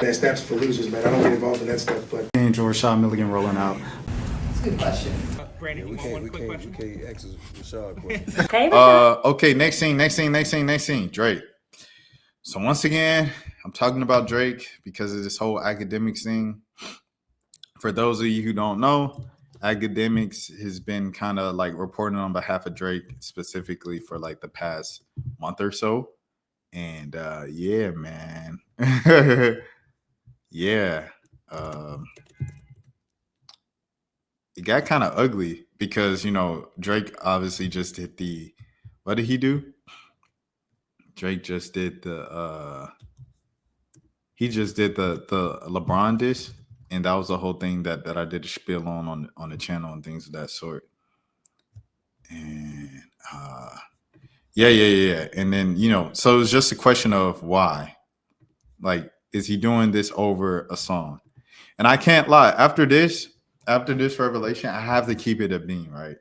That snaps for losers, man. I don't get involved in that stuff, but Angel Rashad Milligan rolling out. That's a good question. Brandon, you want one quick question? We can't ask Rashad question. Hey, Rashad. Okay, next scene. Drake. So once again, I'm talking about Drake because of this whole Akademiks thing. For those of you who don't know, Akademiks has been kind of like reporting on behalf of Drake specifically for like the past month or so. And yeah, man. Yeah. It got kind of ugly because, you know, Drake obviously just did the, what did he do? Drake just did the LeBron diss, and that was the whole thing that I did a spiel on the channel and things of that sort. And yeah. And then, you know, so it's just a question of why. Like, is he doing this over a song? And I can't lie, after this revelation, I have to keep it a beam, right?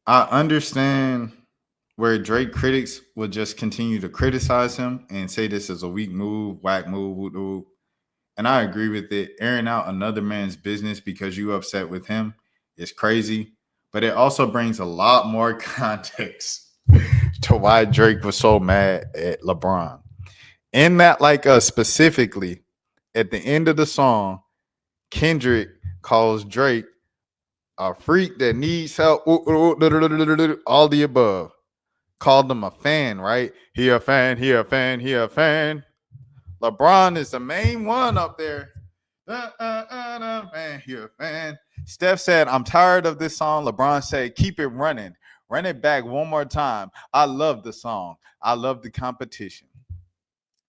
I understand where Drake critics will just continue to criticize him and say this is a weak move, whack move, woo-doo. And I agree with it. Airing out another man's business because you upset with him is crazy. But it also brings a lot more context to why Drake was so mad at LeBron. In that, like, specifically, at the end of the song, Kendrick calls Drake a freak that needs help, all the above. Called him a fan, right? He a fan. LeBron is the main one up there. Man, he a fan. Steph said, I'm tired of this song. LeBron said, keep it running. Run it back one more time. I love the song. I love the competition.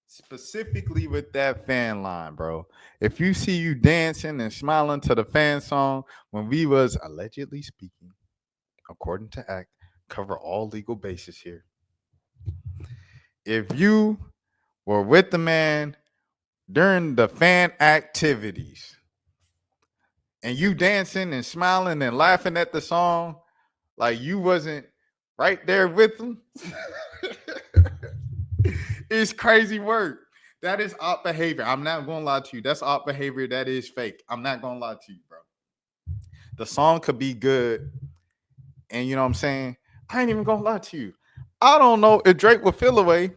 Specifically with that fan line, bro. If you see you dancing and smiling to the fan song when we was allegedly speaking, according to Act, cover all legal bases here. If you were with the man during the fan activities and you dancing and smiling and laughing at the song like you wasn't right there with them, it's crazy work. That is op behavior. I'm not going to lie to you. That's op behavior. That is fake. I'm not going to lie to you, bro. The song could be good. And you know what I'm saying? I ain't even going to lie to you. I don't know if Drake would feel away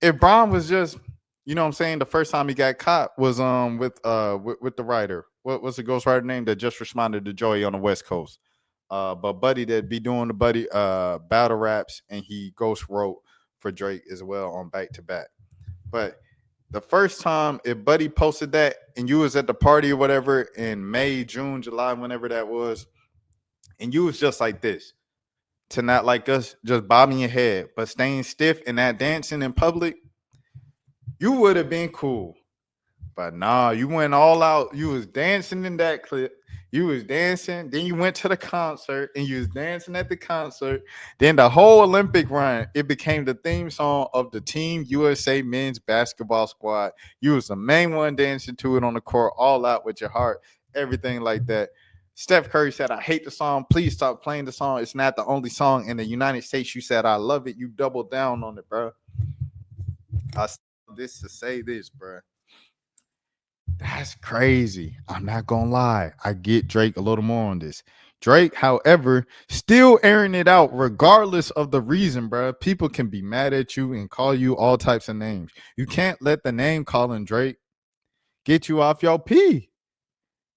if Brian was just, you know what I'm saying, the first time he got caught was with the writer. What was the ghostwriter name that just responded to Joey on the West Coast? But Buddy that be doing the Buddy battle raps, and he ghost wrote for Drake as well on back to back. But the first time if Buddy posted that and you was at the party or whatever in May, June, July, whenever that was, and you was just like this, to not like us, just bobbing your head, but staying stiff and not dancing in public, you would have been cool. But nah, you went all out. You was dancing in that clip. You was dancing. Then you went to the concert and you was dancing at the concert. Then the whole Olympic run, it became the theme song of the Team USA men's basketball squad. You was the main one dancing to it on the court, all out with your heart, everything like that. Steph Curry said, I hate the song. Please stop playing the song. It's not the only song in the United States. You said, I love it. You doubled down on it, bro. I said this to say this, bro. That's crazy. I'm not going to lie. I get Drake a little more on this. Drake, however, still airing it out regardless of the reason, bro. People can be mad at you and call you all types of names. You can't let the name calling Drake get you off your P.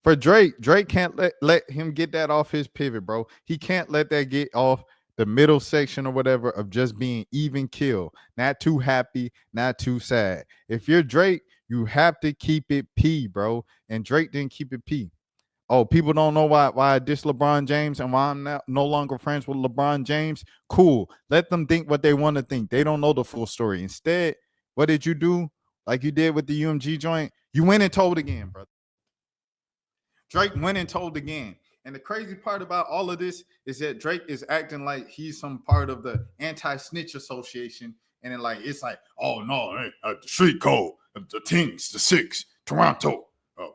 For Drake can't let him get that off his pivot, bro. He can't let that get off the middle section or whatever of just being even kill. Not too happy, not too sad. If you're Drake, you have to keep it P, bro. And Drake didn't keep it P. Oh, people don't know why I diss LeBron James and why I'm no longer friends with LeBron James. Cool. Let them think what they want to think. They don't know the full story. Instead, what did you do? Like you did with the UMG joint? You went and told again, brother. Drake went and told again. And the crazy part about all of this is that Drake is acting like he's some part of the anti-snitch association. And then like, it's like, oh no, hey, the street code, the Tings, the Six, Toronto.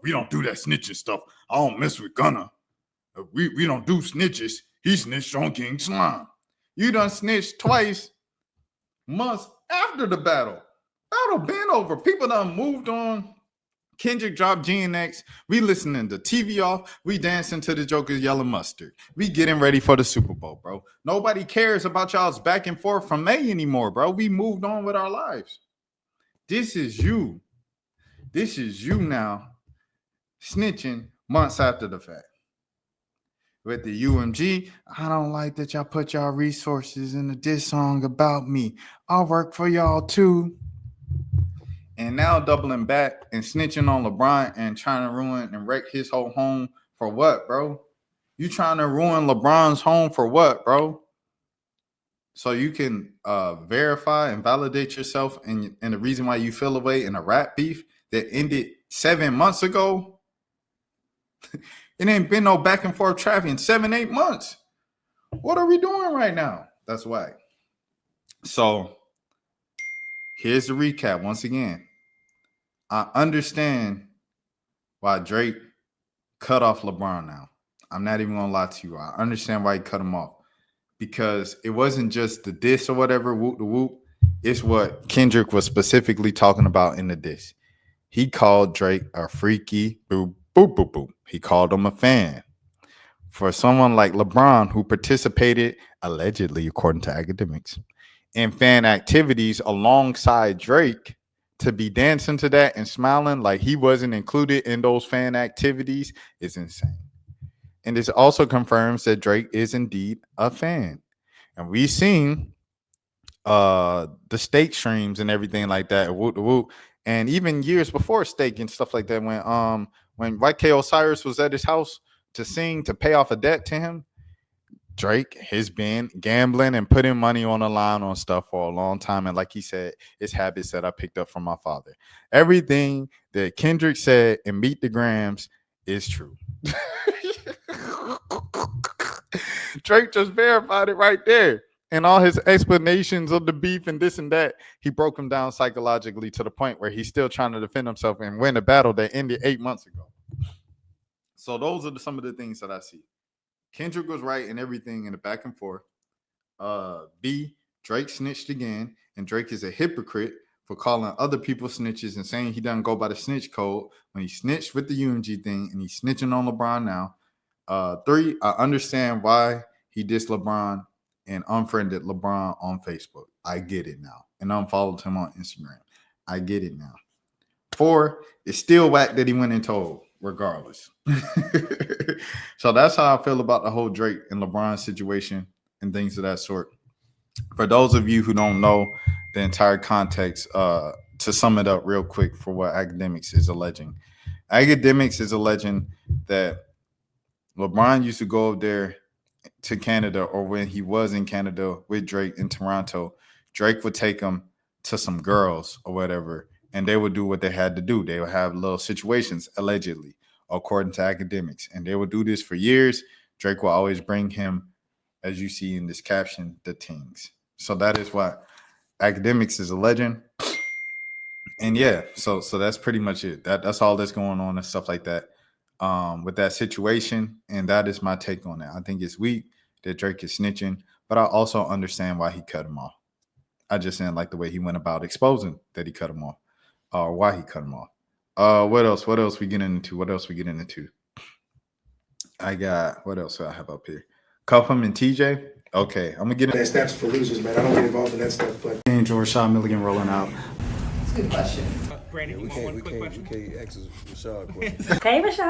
We don't do that snitching stuff. I don't mess with Gunna. We don't do snitches. He snitched on King Slime. You done snitched twice months after the battle. Battle been over. People done moved on. Kendrick dropped GNX. We listening to TV off. We dancing to the Joker's Yellow Mustard. We getting ready for the Super Bowl, bro. Nobody cares about y'all's back and forth from May anymore, bro. We moved on with our lives. This is you. This is you now snitching months after the fact. With the UMG, I don't like that y'all put y'all resources in a diss song about me. I'll work for y'all too. And now doubling back and snitching on LeBron and trying to ruin and wreck his whole home for what, bro? You trying to ruin LeBron's home for what, bro? So you can verify and validate yourself and the reason why you feel away in a rap beef that ended 7 months ago. It ain't been no back and forth traffic in 7-8 months. What are we doing right now? That's why. So here's the recap once again. I understand why Drake cut off LeBron now. I'm not even gonna lie to you. I understand why he cut him off. Because it wasn't just the diss or whatever, whoop the whoop. It's what Kendrick was specifically talking about in the diss. He called Drake a freaky boop, boop, boop, boop. He called him a fan. For someone like LeBron, who participated, allegedly, according to Akademiks, in fan activities alongside Drake, to be dancing to that and smiling like he wasn't included in those fan activities is insane. And this also confirms that Drake is indeed a fan. And we've seen the Steak streams and everything like that, whoop the whoop. And even years before Steak and stuff like that, when White K. Osiris was at his house to sing to pay off a debt to him, Drake has been gambling and putting money on the line on stuff for a long time. And like he said, it's habits that I picked up from my father. Everything that Kendrick said in Meet the Grams is true. Drake just verified it right there. And all his explanations of the beef and this and that, he broke him down psychologically to the point where he's still trying to defend himself and win a battle that ended 8 months ago. So those are some of the things that I see. Kendrick was right in everything in the back and forth. B, Drake snitched again, and Drake is a hypocrite for calling other people snitches and saying he doesn't go by the snitch code when he snitched with the UMG thing and he's snitching on LeBron now. 3, I understand why he dissed LeBron and unfriended LeBron on Facebook. I get it now. And unfollowed him on Instagram. I get it now. 4, it's still whack that he went and told, regardless. So that's how I feel about the whole Drake and LeBron situation and things of that sort. For those of you who don't know the entire context, to sum it up real quick for what Akademiks is alleging. Akademiks is alleging that LeBron used to go over there to Canada, or when he was in Canada with Drake in Toronto, Drake would take him to some girls or whatever, and they would do what they had to do. They would have little situations, allegedly, according to Akademiks, and they would do this for years. Drake will always bring him, as you see in this caption, the things. So that is what Akademiks is alleging. And yeah, so that's pretty much it. That's all that's going on and stuff like that. With that situation, and that is my take on it. I think it's weak that Drake is snitching, but I also understand why he cut him off. I just didn't like the way he went about exposing that he cut him off, or why he cut him off. What else we getting into? I got, what else do I have up here? Cuffham and TJ. Okay, I'm gonna get That steps for losers, man. I don't get involved in that stuff, but Rashad Milligan rolling out. That's a good question. Brandon, We you want one quick can't question? ask Rashad a question. Hey, Rashad.